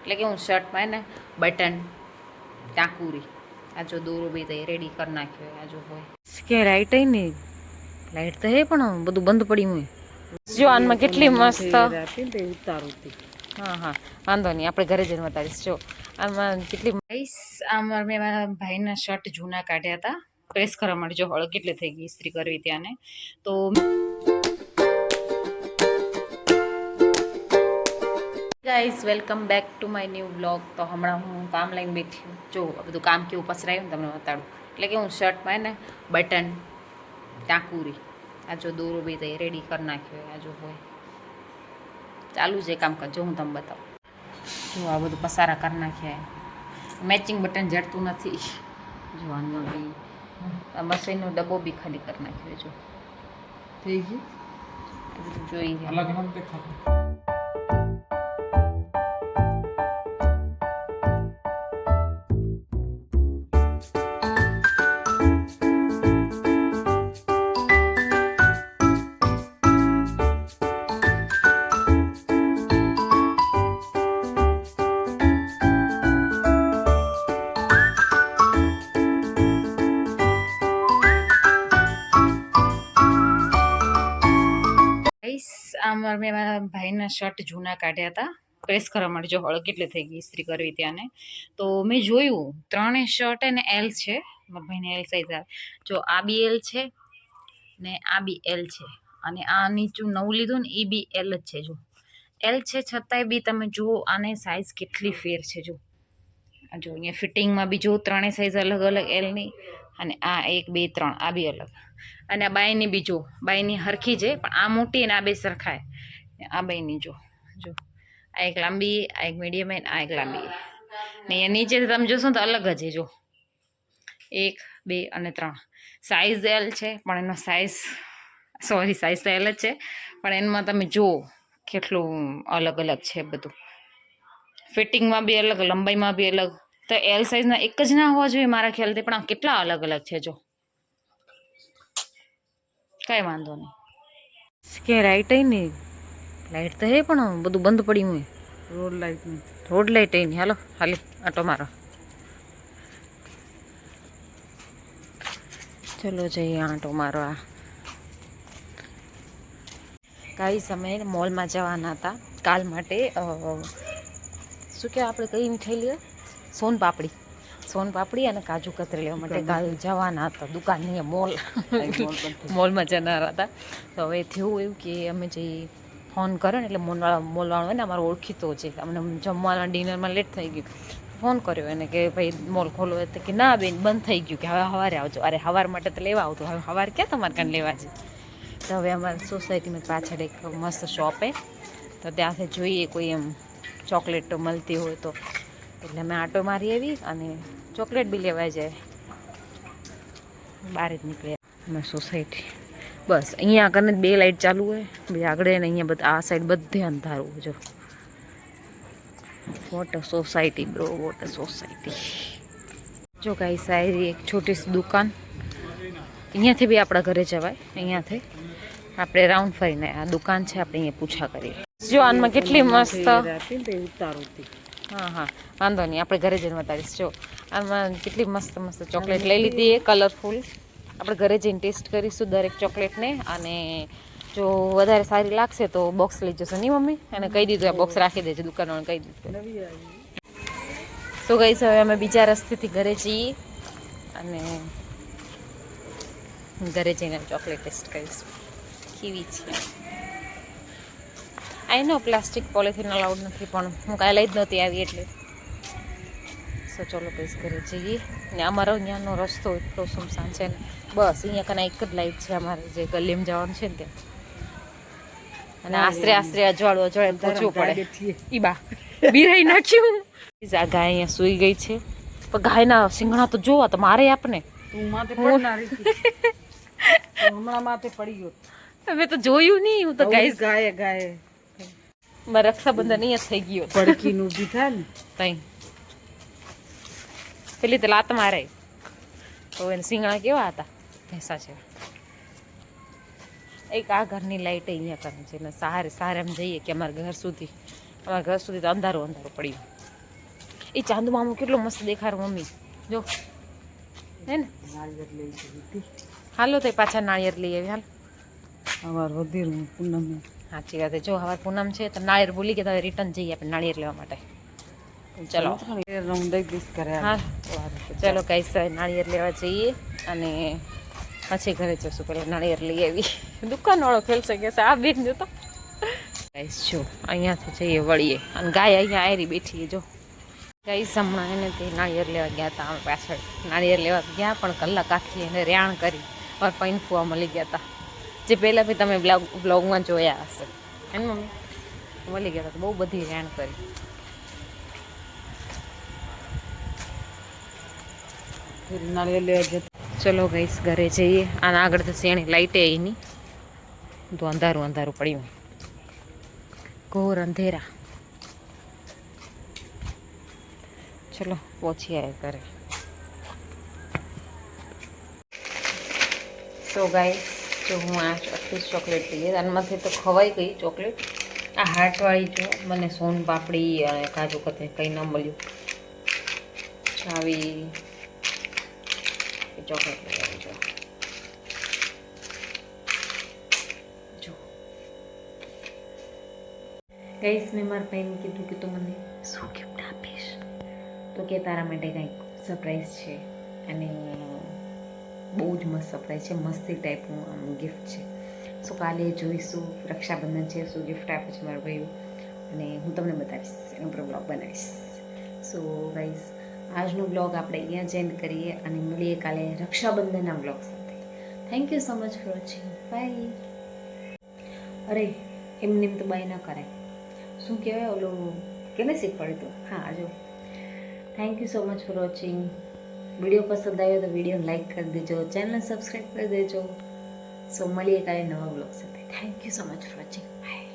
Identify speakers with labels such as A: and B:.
A: એટલે કે હું શર્ટમાં ને બટન ટાંકુરી આ જો દોરો બી તો રેડી કરી નાખ્યો આ જો હોય કે લાઈટ નહીં લાઈટ તો હે પણ બધું બંધ પડ્યું હોય જો આનમાં કેટલી મસ્ત હા હા વાંધો નહીં આપણે ઘરે જઈને બતાવીશ જો આમાં કેટલી આમાં મેં મારા ભાઈના શર્ટ જૂના કાઢ્યા હતા પ્રેસ કરવા માટે જો હળ કેટલી થઈ ગઈ ઇસ્ત્રી કરવી ત્યાંને તો guys welcome back to my new blog તો હમણાં હું કામ લઈને બેઠી જો બધું કામ કેવું પસરાયું તમને બતાડું એટલે કે હું શર્ટમાં ને બટન ટાંકુરી આ જો દોરો બી તો રેડી કરી નાખ્યો આ જો હોય ચાલુ છે કામ કરજો હું તમને બતાવું જો આ બધું પસારા કરી નાખ્યા મેચિંગ બટન જડતું નથી જોવાનું બી મશીનનો ડબ્બો બી ખાલી કરી નાખ્યો જો થઈ ગયું જોઈ આમાં મેં મારા ભાઈના શર્ટ જૂના કાઢ્યા હતા પ્રેસ કરવા માટે જો હળ કેટલી થઈ ગઈ ઇસ્ત્રી કરવી ત્યાંને તો મેં જોયું ત્રણેય શર્ટ અને એલ છે મારા ભાઈને એલ સાઈઝ આવે જો આ બી એલ છે ને આ બી એલ છે અને આ નીચું નવું લીધું ને એ બી એલ જ છે જો એલ છે છતાંય બી તમે જુઓ આને સાઈઝ કેટલી ફેર છે જો જો અહીંયા ફિટિંગમાં બી જો ત્રણેય સાઈઝ અલગ અલગ એલની અને આ 1 2 3 આ બી અલગ અને આ બાયની બી જો બાયની હરખી છે પણ આ મોટી અને આ બે સરખાય આ બાયની જો જો આ એક લાંબી આ એક મીડિયમ આ એક લાંબી ને અહીંયા નીચે તમે જોશો તો અલગ જ છે જો 1 2 અને 3 સાઈઝ એલ છે પણ એનો સાઈઝ સાઈઝ તો એલ જ છે પણ એમાં તમે જુઓ કેટલું અલગ અલગ છે બધું ફિટિંગમાં બી અલગ લંબાઈમાં બી અલગ તો એલ સાઈઝના એક જ ના હોવા જોઈએ મારા ખ્યાલથી પણ આ કેટલા અલગ અલગ છે જો કાંઈ વાંધો નહીં કે લાઈટ નહીં લાઈટ તો હે પણ બધું બંધ પડ્યું હોય રોડ લાઈટ નહીં હાલો હાલી આટો મારો ચલો જઈએ આંટો મારવા કાંઈ સમયે મોલમાં જવાના હતા કાલ માટે શું કે આપણે કઈ મીઠાઈ લઈએ સોન પાપડી અને કાજુ કતરી લેવા માટે કાલ જવાના હતા દુકાનની મોલ મોલમાં જનારા હતા તો હવે થયું એવું કે અમે જે ફોન કર્યો ને એટલે મોલવાળો હોય ને અમારો ઓળખીતો છે અમને જમવાના ડિનરમાં લેટ થઈ ગયું ફોન કર્યો એને કે ભાઈ મોલ ખોલો તો કે ના બેન બંધ થઈ ગયું કે હવે સવારે આવજો અરે સવાર માટે તો લેવા આવતું હવે સવારે ક્યાં તમારે કાન લેવા છે તો હવે અમારી સોસાયટીમાં પાછળ એક મસ્ત શોપ હે તો ત્યાંથી જોઈએ કોઈ એમ ચોકલેટ મળતી હોય તો એટલે અમે આટો મારી આવી અને ચોકલેટ બી લેવાઈ જાય બહાર જ નીકળ્યા અમારી સોસાયટી બસ અહીંયા આગળ 2 લાઇટ ચાલુ હોય બે આગળ ને અહીંયા બધા આ સાઈડ બધે અંધારું જો water society bro water society જો કાંઈ સારી એક છોટી સી દુકાન અહીંયાથી બી આપણા ઘરે જવાય અહીંયાથી આપણે રાઉન્ડ ફરીને આ દુકાન છે આપણે અહીંયા પૂછા કરીએ જો આનમાં કેટલી મસ્ત હા હા વાંધો નહીં આપણે ઘરે જઈને બતાવીશ જો આમાં કેટલી મસ્ત મસ્ત ચોકલેટ લઈ લીધી એ કલરફુલ આપણે ઘરે જઈને ટેસ્ટ કરીશું દરેક ચોકલેટને અને જો વધારે સારી લાગશે તો બોક્સ લઈ જશે નહીં મમ્મી એને કહી દીધું આ બોક્સ રાખી દેજો દુકાનવાળાને કહી દીધું તો ગઈ હવે અમે બીજા રસ્તેથી ઘરે જઈએ અને ઘરે જઈને ચોકલેટ ટેસ્ટ કરીશું કેવી છે આઈ નો પ્લાસ્ટિક પોલિથીન અલાઉડ નથી પણ હું કાંઈ લઈ જ નહોતી આવી એટલે સો ચલો પૈસ ઘરે જઈએ ને અમારો અહીંયાનો રસ્તો એટલો સુમસાન છે ને બસ અહીંયા કને એક જ લાઈટ છે અમારે જે ગલીમાં જવાનું છે ને ત્યાં અને આશરે અજવાળે પહોંચવું પડે ઈ બા બિરાઈ નાખ્યું આ ગાય અહીંયા સૂઈ ગઈ છે પણ ગાયના સિંગણા તો જોવા તો મારે આપને
B: માથે પડી ગયો
A: હવે તો જોયું નહીં હું તો
B: ગાય
A: મારા રક્ષાબંધન અહીંયા થઈ ગયો
B: પડકીનું ઊભી થાય ને
A: તઈ પેલી તો લાત મારે તો એને સિંગણા કેવા હતા ભેંસા છે એક આ ઘરની લાઈટ અહીંયા કરે છે ને સારે એમ જઈએ કે અમારા ઘર સુધી તો અંધારું પડ્યું એ ચાંદુ મામો કેટલો મસ્ત દેખાડ મમ્મી જો હે ને
B: નાળિયેર લઈ જવી
A: હાલો તો પાછા નાળિયેર લઈ આવી હાલ
B: અમાર વધીર પૂનમ
A: સાચી વાત છે જો હવે પૂનમ છે તો નાળિયેર ભૂલી ગયા તો રિટર્ન જઈએ આપણે નાળિયેર લેવા માટે ચલો
B: દઈ દીસ કરે
A: હા ચલો ગાઈસ નાળિયેર લેવા જઈએ અને પછી ઘરે જશું પેલા નાળિયેર લઈ આવી દુકાનવાળો ખેલશે કે આ બેન જો તો ગાઈસ જો અહીંયાથી જઈએ વળીએ અને ગાય અહીંયા આયરી બેઠી જો ગાઈસ હમણાં એને તે નાળિયેર લેવા ગયા હતા અમે પાછળ નાળિયેર લેવા ગયા પણ કલાક આખી એને રેણ કરી ઓર પૈન ફુવા મળી ગયા હતા જે પહેલાં બી તમે બ્લોગમાં જોયા હશે હે ને મમ્મી મળી ગયા હતા બહુ બધી રેણ કરી
B: નાળિયેર લેવા જતા
A: ચલો ગઈશ ઘરે જઈએ આના આગળ તો શેણી લાઈટે એની તો અંધારું અંધારું પડ્યું ઘોર અંધેરા ચલો પહોંચી આવે ઘરે તો ગાઈસ જો હું આ 38 ચોકલેટ લઈએ આનામાંથી તો ખવાઈ ગઈ ચોકલેટ આ હાર્ટવાળી જો મને સોન પાપડી અને કાજુ કતરી કંઈ ન મળ્યું આવી ચોકલેટ લઈ આવી જો ગઈસ મેં મારા ભાઈને કીધું કે તું મને શું ગિફ્ટ આપીશ તો કે તારા માટે કંઈક સરપ્રાઈઝ છે અને બહુ જ મસ્ત સરપ્રાઈઝ છે મસ્તી ટાઈપનું આમ ગિફ્ટ છે સો કાલે જોઈશું રક્ષાબંધન છે શું ગિફ્ટ આપે છે મારા ભાઈઓ અને હું તમને બતાવીશ એનો પર બ્લોગ બનાવીશ સો ગાઈઝ આજનો બ્લોગ આપણે અહીંયા જ એન્ડ કરીએ અને મળીએ કાલે રક્ષાબંધનના બ્લોગ સાથે thank you so much for watching bye અરે એમને તો બાય ન કરાય શું કહેવાય ઓલું કેને શીખવાડ્યું હતું હા જો thank you so much for watching video પસંદ આવ્યો તો વિડીયો લાઈક કરી દેજો ચેનલ સબસ્ક્રાઈબ કરી દેજો સો મળીએ કાલે નવા બ્લોગ સાથે thank you so much for watching bye